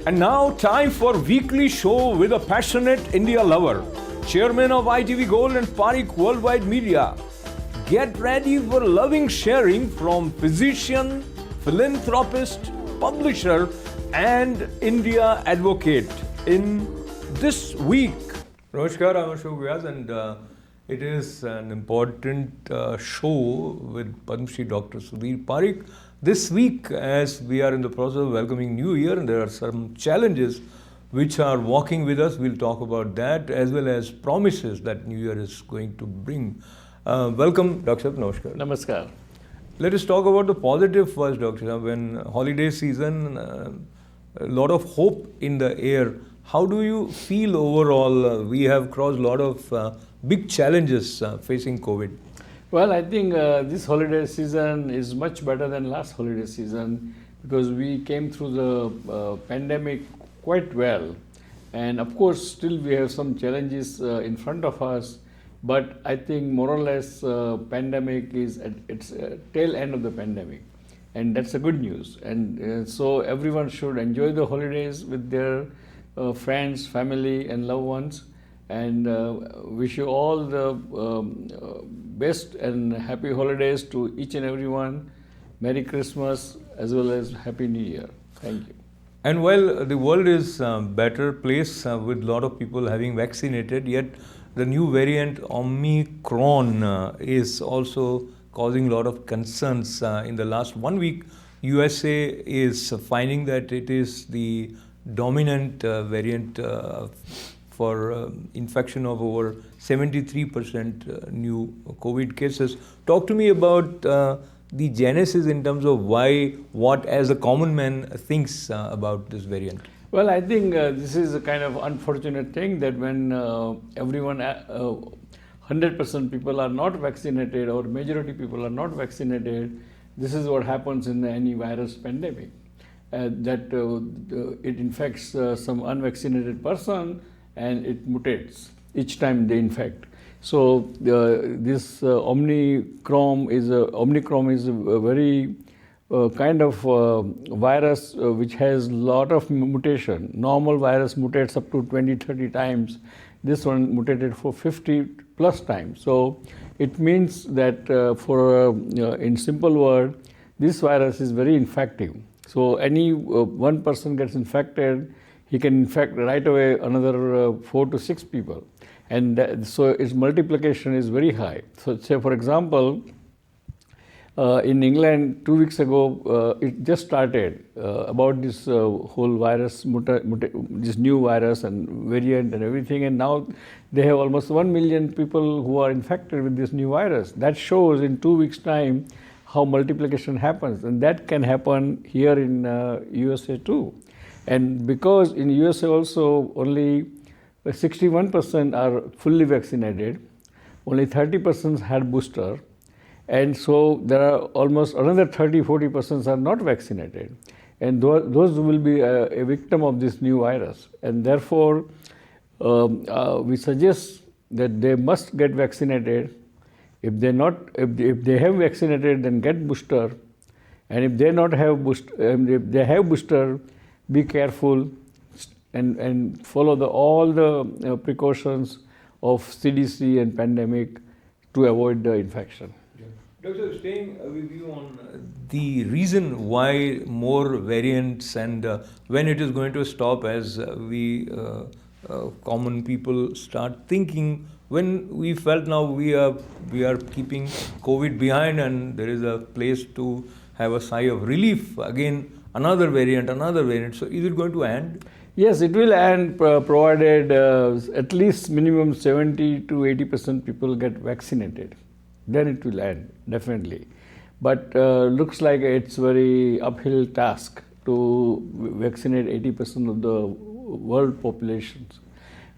And now, time for weekly show with a passionate India lover, chairman of ITV Gold and Parikh Worldwide Media. Get ready for loving sharing from physician, philanthropist, publisher, and India advocate in this week. Namaskar, I'm Ashok Vyas, and it is an important show with Padma Shri Dr. Sudhir Parikh. This week, as we are in the process of welcoming New Year, and there are some challenges which are walking with us, we'll talk about that, as well as promises that New Year is going to bring. Welcome, Dr. Namaskar. Namaskar. Let us talk about the positive first, Dr. When holiday season, a lot of hope in the air. How do you feel overall? We have crossed a lot of big challenges facing COVID. Well, I think this holiday season is much better than last holiday season because we came through the pandemic quite well. And of course, still we have some challenges in front of us. But I think more or less pandemic is at its tail end of the pandemic. And that's a good news. And so everyone should enjoy the holidays with their friends, family and loved ones. And wish you all the best and happy holidays to each and everyone. Merry Christmas as well as Happy New Year. Thank you. And while the world is a better place with a lot of people having vaccinated, yet the new variant Omicron is also causing a lot of concerns. In the last 1 week, USA is finding that it is the dominant variant for infection of over 73% new COVID cases. Talk to me about the genesis in terms of why, what as a common man thinks about this variant. Well, I think this is a kind of unfortunate thing that when everyone, 100% people are not vaccinated or majority people are not vaccinated, this is what happens in any virus pandemic. That it infects some unvaccinated person and it mutates each time they infect. So this Omicron is a very kind of virus which has lot of mutation. Normal virus mutates up to 20-30 times. This one mutated for 50 plus times. So it means that in simple word, this virus is very infective. So any one person gets infected, he can infect right away another 4 to 6 people. And so its multiplication is very high. So say for example, in England 2 weeks ago, it just started about this whole virus, this new virus and variant and everything. And now they have almost 1 million people who are infected with this new virus. That shows in 2 weeks' time how multiplication happens. And that can happen here in USA too. And because in USA also only 61% are fully vaccinated, only 30% had booster, and so there are almost another 30-40% are not vaccinated, and those will be a victim of this new virus. And therefore, we suggest that they must get vaccinated. If they have vaccinated, then get booster, and if they not have if they have booster, be careful and follow all the precautions of CDC and pandemic to avoid the infection. Doctor, staying with you on the reason why more variants and when it is going to stop, as we common people start thinking, when we felt now we are keeping COVID behind and there is a place to have a sigh of relief, again another variant. So is it going to end? Yes, it will end provided at least minimum 70 to 80% people get vaccinated. Then it will end, definitely. But looks like it's very uphill task to vaccinate 80% of the world populations.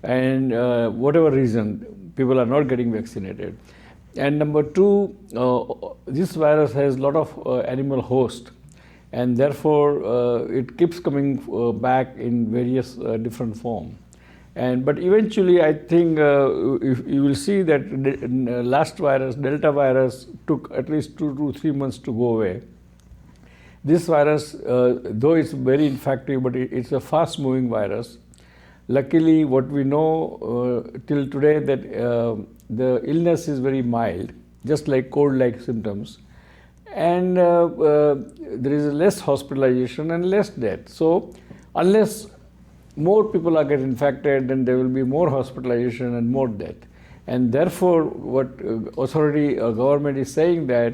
And whatever reason, people are not getting vaccinated. And number two, this virus has a lot of animal host. And therefore, it keeps coming back in various different forms. But eventually, I think you will see that last virus, Delta virus, took at least 2 to 3 months to go away. this virus, though it's very infective, but it's a fast-moving virus. Luckily, what we know till today that the illness is very mild, just like cold-like symptoms, and there is less hospitalization and less death. So, unless more people are get infected, then there will be more hospitalization and more death. And therefore, what government is saying that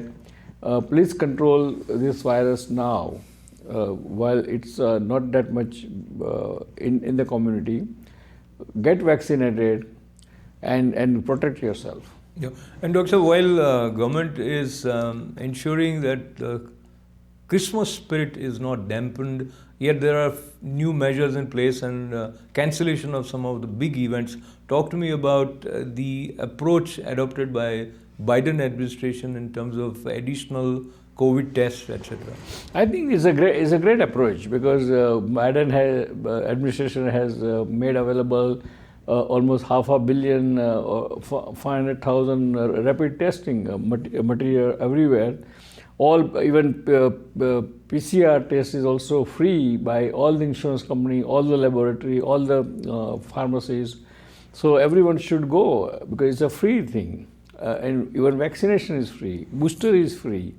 please control this virus now, while it's not that much in the community. Get vaccinated and protect yourself. Yeah. And Doctor, while government is ensuring that the Christmas spirit is not dampened, yet there are new measures in place and cancellation of some of the big events. Talk to me about the approach adopted by Biden administration in terms of additional COVID tests, etc. I think it's a great approach because Biden administration has made available almost 500 million, 500,000 rapid testing material everywhere. Even PCR test is also free by all the insurance company, all the laboratory, all the pharmacies. So everyone should go because it's a free thing, and even vaccination is free, booster is free.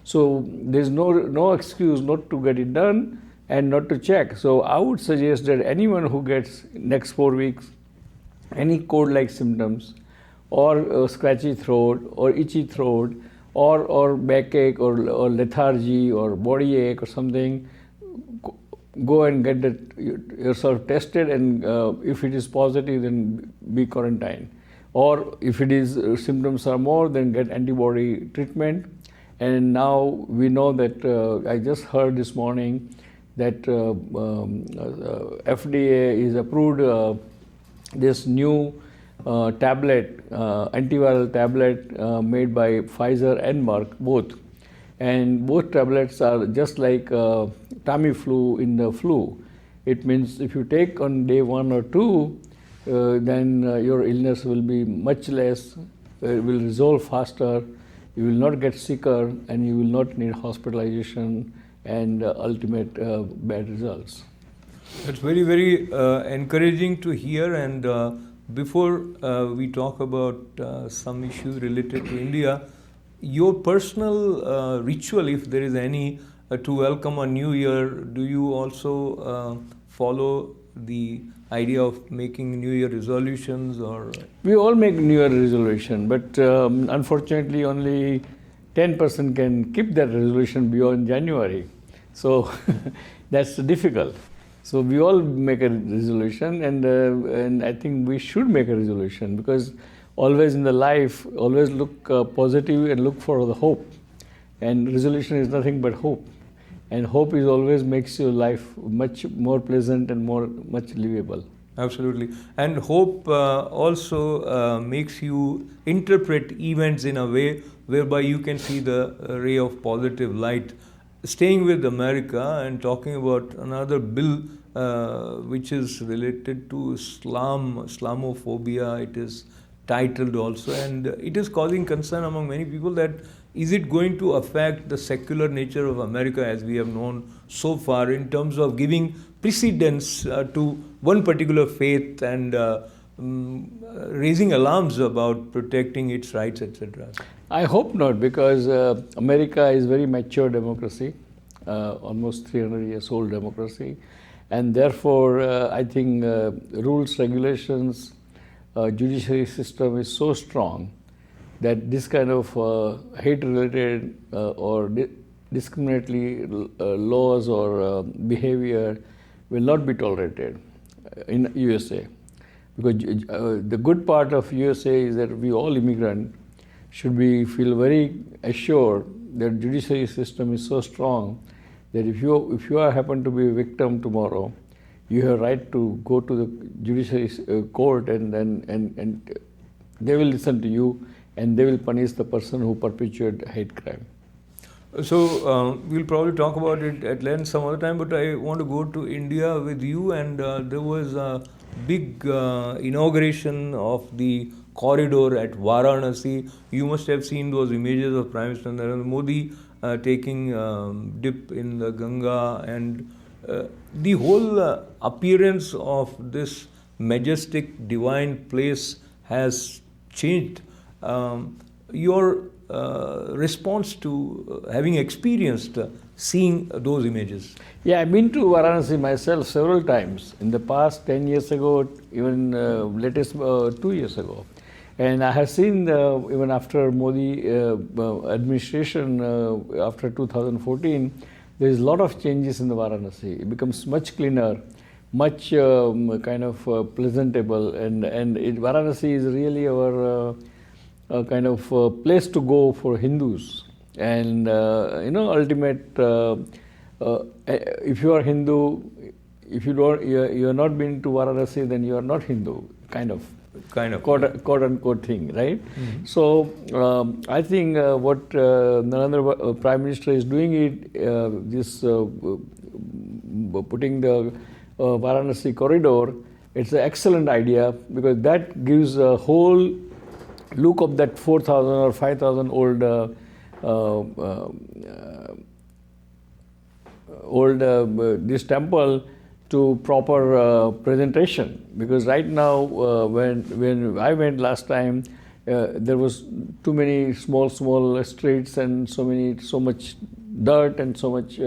So there's no excuse not to get it done and not to check. So I would suggest that anyone who gets next 4 weeks any cold-like symptoms, or scratchy throat, or itchy throat, or backache, or lethargy, or body ache, or something, go and get yourself tested, and if it is positive, then be quarantined. Or if it is symptoms are more, then get antibody treatment. And now we know that I just heard this morning that FDA is approved this new tablet, antiviral tablet made by Pfizer and Merck, both. And both tablets are just like Tamiflu in the flu. It means if you take on day 1 or 2, then your illness will be much less, it will resolve faster, you will not get sicker, and you will not need hospitalization and ultimate bad results. It's very, very encouraging to hear. And before we talk about some issue related to India, your personal ritual, if there is any, to welcome a new year, do you also follow the idea of making New Year resolutions? Or we all make New Year resolution, but unfortunately only 10% can keep that resolution beyond January. So that's difficult. So we all make a resolution, and I think we should make a resolution, because always in the life, always look positive and look for the hope. And resolution is nothing but hope. And hope is always makes your life much more pleasant and much livable. Absolutely. And hope also makes you interpret events in a way whereby you can see the ray of positive light. Staying with America and talking about another bill which is related to Islamophobia, it is titled also, and it is causing concern among many people that is it going to affect the secular nature of America as we have known so far, in terms of giving precedence to one particular faith and raising alarms about protecting its rights, etc. I hope not, because America is very mature democracy, almost 300 years old democracy, and therefore I think rules, regulations, judiciary system is so strong that this kind of hate-related or discriminatory laws or behavior will not be tolerated in USA. Because the good part of USA is that we all immigrants should feel very assured that judiciary system is so strong that if you happen to be a victim tomorrow, you have right to go to the judiciary court, and they will listen to you, and they will punish the person who perpetuated hate crime. So we'll probably talk about it at length some other time, but I want to go to India with you. And there was a big inauguration of the corridor at Varanasi. You must have seen those images of Prime Minister Narendra Modi taking dip in the Ganga, and the whole appearance of this majestic divine place has changed. Your response to having experienced seeing those images? Yeah, I've been to Varanasi myself several times in the past, 10 years ago, even latest 2 years ago. And I have seen even after Modi administration, after 2014, there is a lot of changes in the Varanasi. It becomes much cleaner, much kind of pleasantable, and Varanasi is really our kind of place to go for Hindus. And ultimate, if you are Hindu, if you don't, you are not been to Varanasi, then you are not Hindu, kind of quote unquote thing, right? Mm-hmm. So I think what Narendra Prime Minister is doing putting the Varanasi corridor, it's an excellent idea, because that gives a whole look of that 4,000 or 5,000 old this temple to proper presentation. Because right now, when I went last time, there was too many small streets and so much dirt and so much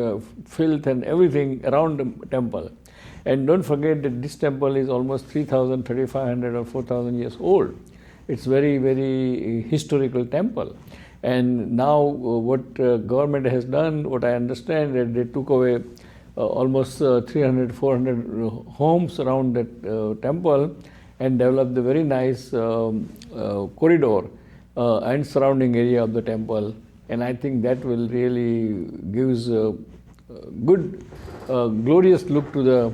filth and everything around the temple. And don't forget that this temple is almost 3,000, 3,500 or 4,000 years old. It's very, very historical temple. And now what government has done, what I understand, that they took away almost 300, 400 homes around that temple and developed a very nice corridor and surrounding area of the temple. And I think that will really gives a good, glorious look to the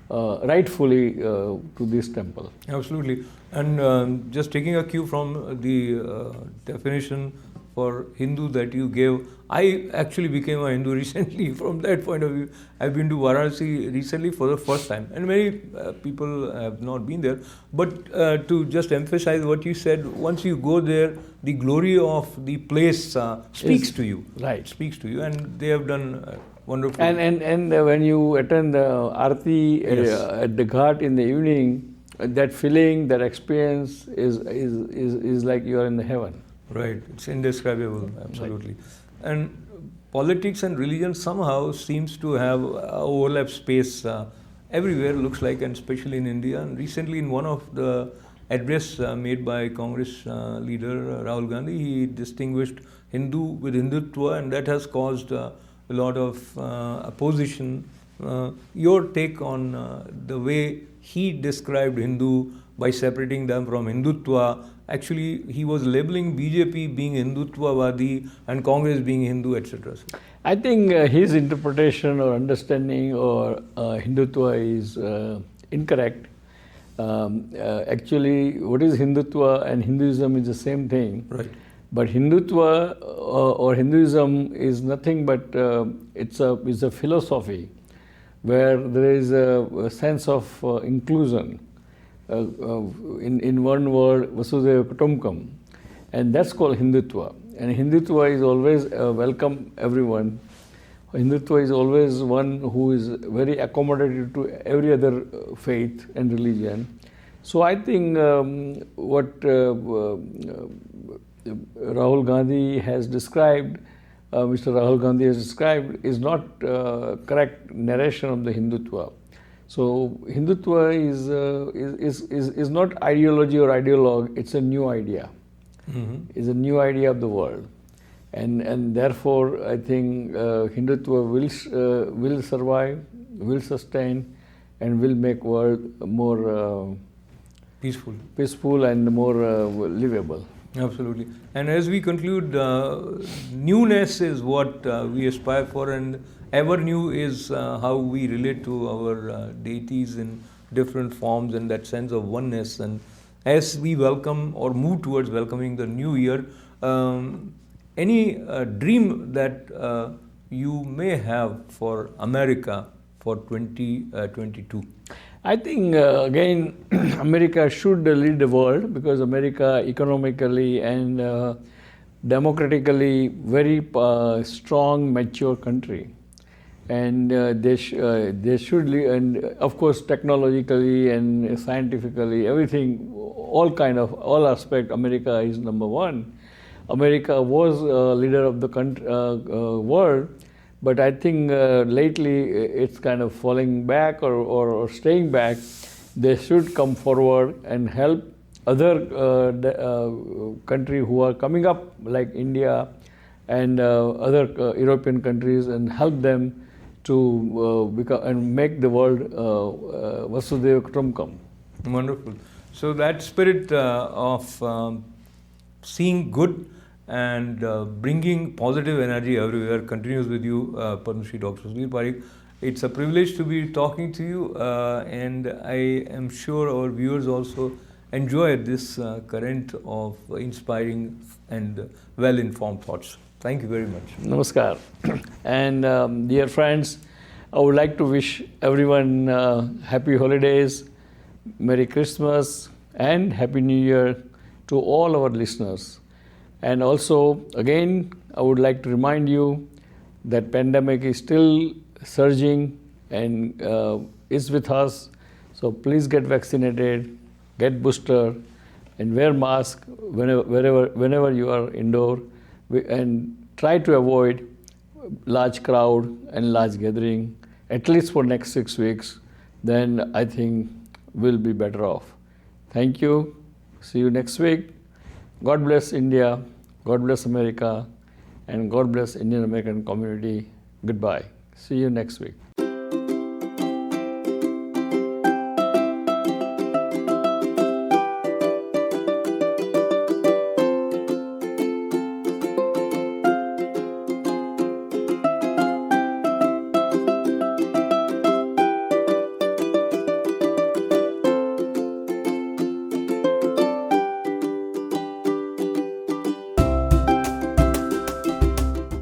rightfully to this temple. Absolutely. And just taking a cue from the definition for Hindu that you gave, I actually became a Hindu recently from that point of view. I've been to Varanasi recently for the first time, and many people have not been there. But to just emphasize what you said, once you go there, the glory of the place speaks to you. Right. Speaks to you, and they have done wonderful. And when you attend the Aarti Yes. at the Ghat in the evening, that feeling, that experience is like you are in the heaven. Right, it's indescribable, absolutely. Right. And politics and religion somehow seems to have overlap space everywhere, looks like, and especially in India. And recently, in one of the address made by Congress leader Rahul Gandhi, he distinguished Hindu with Hindutva, and that has caused a lot of opposition. Your take on the way he described Hindu by separating them from Hindutva? Actually, he was labeling BJP being Hindutvavadi and Congress being Hindu, etc. I think his interpretation or understanding or Hindutva is incorrect. Actually, what is Hindutva and Hinduism is the same thing. Right. But Hindutva or Hinduism is nothing but it's a philosophy where there is a sense of inclusion. In one word, Vasudhaiva Kutumbakam, and that's called Hindutva. And Hindutva is always welcome everyone. Hindutva is always one who is very accommodative to every other faith and religion. So I think what Rahul Gandhi has described, Mr. Rahul Gandhi has described, is not correct narration of the Hindutva. So Hindutva is not ideology or ideologue, it's a new idea. Mm-hmm. It's a new idea of the world. And therefore I think Hindutva will survive, will sustain, and will make world more peaceful and more livable. Absolutely. And as we conclude, newness is what we aspire for, and ever new is how we relate to our deities in different forms, and that sense of oneness. And as we welcome or move towards welcoming the new year, any dream that you may have for America for 2022? I think again America should lead the world, because America economically and democratically very strong, mature country, and they should and of course technologically and scientifically everything, all aspect, America is number one. America was leader of the world, but I think lately it's kind of falling back or staying back. They should come forward and help other country who are coming up, like India and other European countries, and help them to become and make the world Vasudhaiva Kutumbakam. Wonderful. So that spirit of seeing good and bringing positive energy everywhere continues with you, Padma Shri Dr. Sudhir Parikh. It's a privilege to be talking to you, and I am sure our viewers also enjoy this current of inspiring and well-informed thoughts. Thank you very much. Namaskar. And dear friends, I would like to wish everyone happy holidays, Merry Christmas, and Happy New Year to all our listeners. And also, again, I would like to remind you that pandemic is still surging and is with us. So please get vaccinated, get booster, and wear mask whenever you are indoor, and try to avoid large crowd and large gathering, at least for next 6 weeks. Then I think we'll be better off. Thank you. See you next week. God bless India, God bless America, and God bless Indian American community. Goodbye. See you next week.